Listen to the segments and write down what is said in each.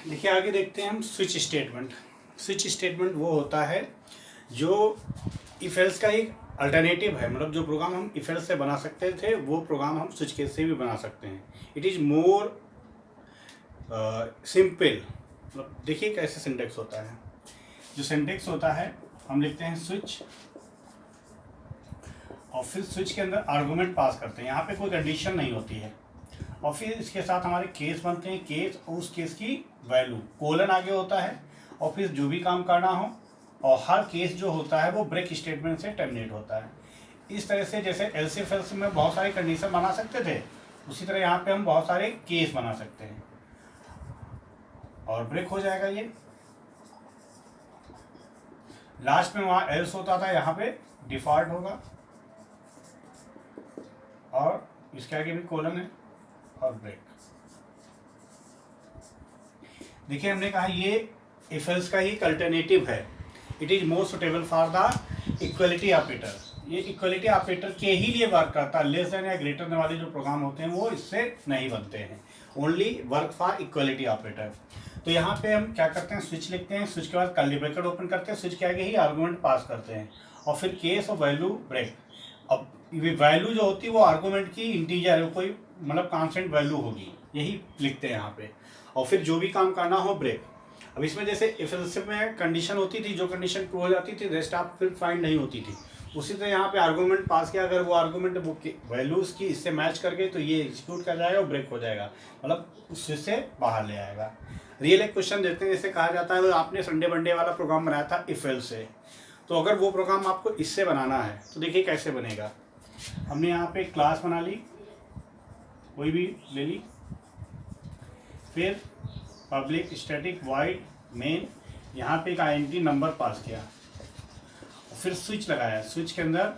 देखिए आगे देखते हैं हम स्विच स्टेटमेंट। स्विच स्टेटमेंट वो होता है जो इफ एल्स का एक अल्टरनेटिव है, मतलब जो प्रोग्राम हम इफ एल्स से बना सकते थे वो प्रोग्राम हम स्विच केस से भी बना सकते हैं। It is more simple. मतलब देखिए कैसे सिंटेक्स होता है। जो सिंटेक्स होता है हम लिखते हैं स्विच और फिर स्विच के अंदर आर्गूमेंट पास करते हैं। यहाँ पे कोई कंडीशन नहीं होती है और फिर इसके साथ हमारे केस बनते हैं। केस और उस केस की वैल्यू कोलन आगे होता है और फिर जो भी काम करना हो, और हर केस जो होता है वो ब्रेक स्टेटमेंट से टर्मिनेट होता है। इस तरह से जैसे एल्स इफ एल्स में बहुत सारे कंडीशन बना सकते थे, उसी तरह यहाँ पे हम बहुत सारे केस बना सकते हैं और ब्रेक हो जाएगा। ये लास्ट में वहाँ एल्स होता था, यहाँ पे डिफॉल्ट होगा और इसके आगे भी कोलन है और ब्रेक। देखिए हमने कहा ये इफ एल्स का ही अल्टरनेटिव है। It is more suitable for the equality operator. ये इक्वलिटी ऑपरेटर के ही लिए वर्क करता है। लेस देन या ग्रेटर देन वाले जो प्रोग्राम होते हैं वो इससे नहीं बनते हैं। Only work for equality operator. तो यहाँ पे हम क्या करते हैं, स्विच लिखते हैं, स्विच के बाद कर्ली ब्रैकेट ओपन करते हैं, स्विच के आगे ही आर्गूमेंट पास करते हैं और फिर केस और वैल्यू ब्रेक। अब वैल्यू जो होती है वो आर्गूमेंट की इंटीजर है, कोई मतलब कांस्टेंट वैल्यू होगी, यही लिखते हैं यहाँ पे। और फिर जो भी काम करना हो ब्रेक। अब इसमें जैसे इफ एल्स में कंडीशन होती थी, जो कंडीशन ट्रू हो जाती थी रेस्ट आप फिर फाइंड नहीं होती थी। उसी तरह यहाँ पे आर्गूमेंट पास किया, अगर वो आर्गूमेंट वो वैल्यूज की इससे मैच कर गई तो ये एग्जीक्यूट कर जाएगा और ब्रेक हो जाएगा, मतलब उससे बाहर ले आएगा। रियल एक क्वेश्चन देते हैं, जैसे कहा जाता है तो आपने संडे मंडे वाला प्रोग्राम बनाया था इफ एल्स से, तो अगर वो प्रोग्राम आपको इससे बनाना है तो देखिए कैसे बनेगा। हमने यहाँ पे क्लास बना ली, कोई भी ले ली, फिर पब्लिक स्टैटिक वॉइड मेन, यहाँ पे एक आइडेंटिटी नंबर पास किया, फिर स्विच लगाया, स्विच के अंदर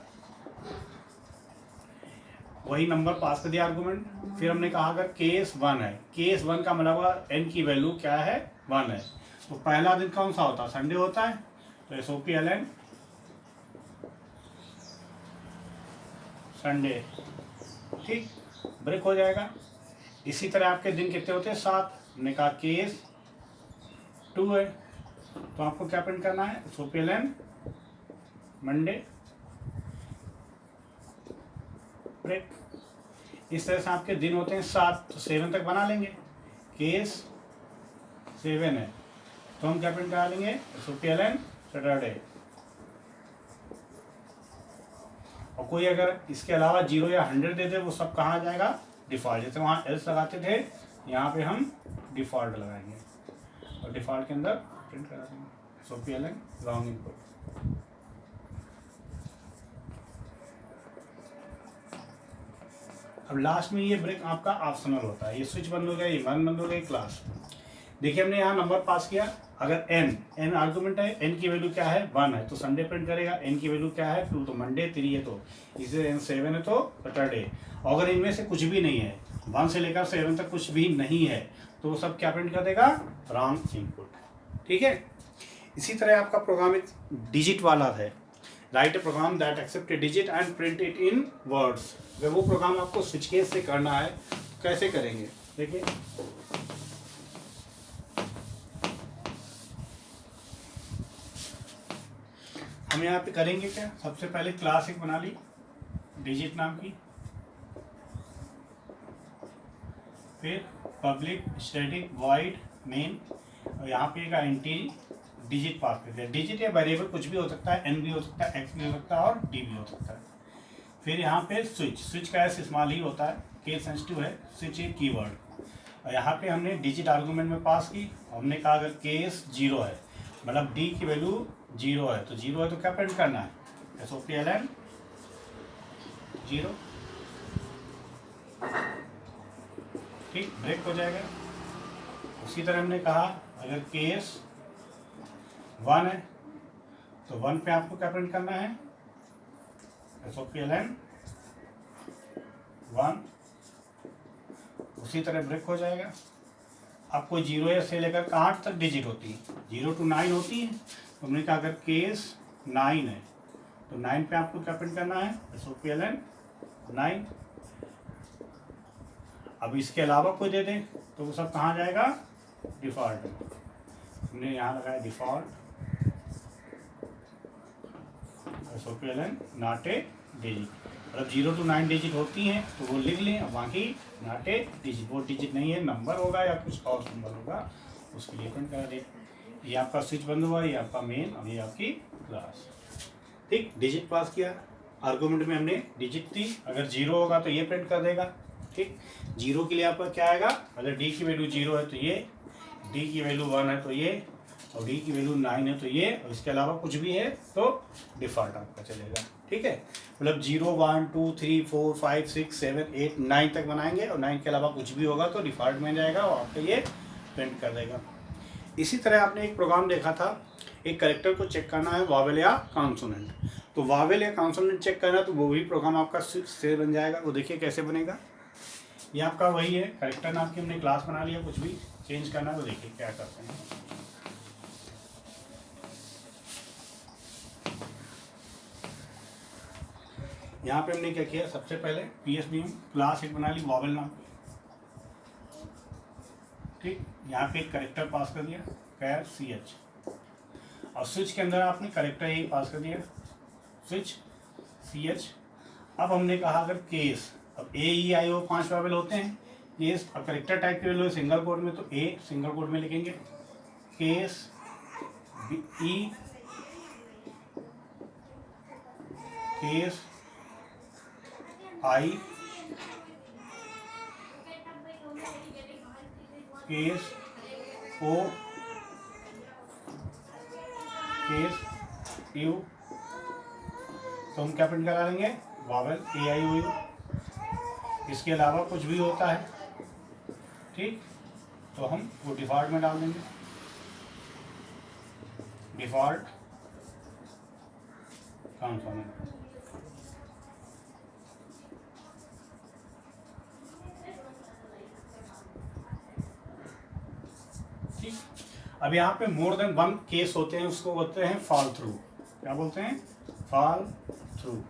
वही नंबर पास कर दिया आर्गूमेंट। फिर हमने कहा अगर केस 1 है, केस 1 का मतलब एन की वैल्यू क्या है, 1 है, तो पहला दिन कौन सा होता है, संडे होता है, तो SOPLN संडे, ठीक, ब्रेक हो जाएगा। इसी तरह आपके दिन कितने होते हैं, 7। हमने कहा केस 2 है तो आपको क्या प्रिंट करना है, SOPLN मंडे, ब्रेक। इस तरह से आपके दिन होते हैं 7, तो 7 तक बना लेंगे। केस 7 है तो हम क्या प्रिंट करा लेंगे, SOPLN सैटरडे। और कोई अगर इसके अलावा 0 या 100 दे दे वो सब कहाँ आ जाएगा, डिफ़ॉल्ट। जैसे वहाँ एल्स लगाते थे, यहाँ पे हम डिफ़ॉल्ट लगाएंगे और डिफ़ॉल्ट के अंदर प्रिंट करा देंगे SOPLN लॉन्ग इनपुट। अब लास्ट में ये ब्रेक आपका ऑप्शनल होता है। ये स्विच बंद हो गया, ये वन बंद हो गई, क्लास। देखिए हमने यहाँ नंबर पास किया, अगर n आर्गूमेंट है, n की वैल्यू क्या है, 1 है तो संडे प्रिंट करेगा, n की वैल्यू क्या है, 2 तो मंडे, 3 है तो इसे 7 है तो सैटरडे। अगर इनमें से कुछ भी नहीं है, 1 से लेकर 7 तक कुछ भी नहीं है, तो वो सब क्या प्रिंट कर देगा, रॉन्ग इनपुट। ठीक है। इसी तरह आपका प्रोग्राम एक डिजिट वाला है, write a program that accept a digit and print it in words. अगर वो प्रोग्राम आपको स्विच केस से करना है तो कैसे करेंगे, देखिए हम यहाँ पे करेंगे क्या, सबसे पहले क्लास एक बना ली डिजिट नाम की, फिर पब्लिक स्टैटिक वॉइड मेन, और यहाँ पे एक आइडेंटिटी डिजिट पास कर दिया। डिजिट या वेरिएबल कुछ भी हो सकता है, n भी हो सकता है, x भी हो सकता है और d भी हो सकता है। फिर यहाँ पे स्विच, स्विच का एस स्मॉल ही होता है, केस सेंसिटिव है, स्विच एक कीवर्ड। और यहाँ पे हमने डिजिट आर्गूमेंट में पास की, हमने कहा अगर केस 0 है मतलब d की वैल्यू 0 है, तो 0 है तो क्या प्रिंट करना है, SOPLN 0, ठीक, ब्रेक हो जाएगा। उसी तरह हमने कहा अगर केस 1 है तो 1 पे आपको क्या प्रिंट करना है, SOPLN 1, उसी तरह ब्रेक हो जाएगा। आपको 0 से लेकर कहाँ तक डिजिट होती है, 0 to 9 होती है, तो हमने कहा अगर केस 9 है तो 9 पे आपको क्या प्रिंट करना है, SOPLN 9। अब इसके अलावा कोई दे दें तो वो सब कहाँ जाएगा, डिफ़ॉल्ट में हमने यहाँ लगाया default SOQLN not a digit, मतलब 0 to 9 डिजिट होती हैं तो वो लिख लें, और बाकी नॉट ए डिजिट, वो डिजिट नहीं है, नंबर होगा या कुछ और सिंबल होगा, उसके लिए प्रिंट कर दें। ये आपका स्विच बंद हुआ, ये आपका मेन, और ये आपकी क्लास। ठीक, डिजिट पास किया, आर्गूमेंट में हमने डिजिट दी, अगर 0 होगा तो ये प्रिंट कर देगा। ठीक, 0 के लिए आपका क्या आएगा, अगर डी की वैल्यू 0 है तो ये, डी की वैल्यू 1 है तो ये, और डी की वैल्यू 9 है तो ये, और इसके अलावा कुछ भी है तो डिफ़ॉल्ट आपका चलेगा। ठीक है, मतलब 0 1 2 3 4 5 6 7 8 9 तक बनाएंगे, और 9 के अलावा कुछ भी होगा तो डिफ़ॉल्ट में जाएगा और आपका ये प्रिंट कर देगा। इसी तरह आपने एक प्रोग्राम देखा था, एक कैरेक्टर को चेक करना है वावेल या कॉन्सोनेंट, तो वावेल या कॉन्सोनेंट चेक करना, तो वो भी प्रोग्राम आपका से बन जाएगा। वो देखिए कैसे बनेगा, ये आपका वही है, कैरेक्टर नाम की हमने क्लास बना लिया, कुछ भी चेंज करना तो देखिए क्या करते हैं। यहाँ पे हमने क्या किया, सबसे पहले PSBM क्लास एक बना ली वावेल नाम की। ठीक, यहाँ पे एक कैरेक्टर पास कर दिया कैर CH, और स्विच के अंदर आपने कैरेक्टर ही पास कर दिया स्विच CH। अब हमने कहा अगर केस, अब AEIO 5 वावेल होते हैं, केस अब कैरेक्टर टाइप की वैल्यू है सिंगल कोड में, तो A सिंगल कोड में लिखेंगे, case E, case I, case O, case U, तो हम क्या प्रिंट करा लेंगे, वावेल AIOU। इसके अलावा कुछ भी होता है, ठीक, तो हम वो डिफ़ॉल्ट में डाल देंगे, डिफ़ॉल्ट कॉन्सोनेंट। ठीक, अब यहाँ पे मोर देन 1 केस होते हैं, उसको बोलते हैं फॉल थ्रू। क्या बोलते हैं, fall through.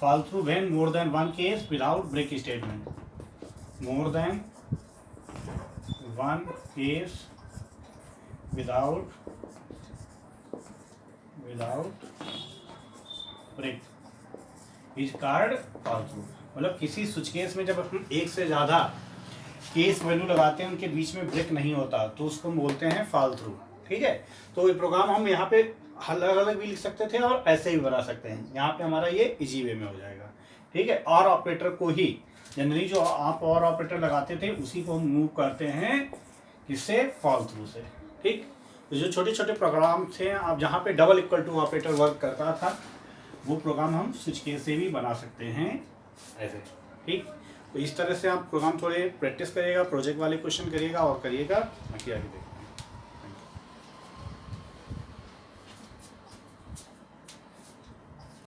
Fall through when more than 1 case without break statement, more than 1 case without break is called fall through. मतलब किसी स्विच केस में जब हम एक से ज़्यादा केस वैल्यू लगाते हैं, उनके बीच में ब्रेक नहीं होता, तो उसको हम बोलते हैं फॉल थ्रू। ठीक है, तो ये प्रोग्राम हम यहाँ पे अलग अलग भी लिख सकते थे और ऐसे भी बना सकते हैं। यहाँ पे हमारा ये इजी वे में हो जाएगा। ठीक है, और ऑपरेटर को ही जनरली जो आप और ऑपरेटर लगाते थे उसी को हम मूव करते हैं किससे, फॉल थ्रू से। ठीक, तो जो छोटे छोटे प्रोग्राम थे आप जहाँ पे double equal to operator work करता था, वो प्रोग्राम हम स्विच केस से भी बना सकते हैं ऐसे। ठीक, तो इस तरह से आप प्रोग्राम थोड़े प्रैक्टिस करिएगा, प्रोजेक्ट वाले क्वेश्चन करिएगा और करिएगा, बाकी आगे देखिए।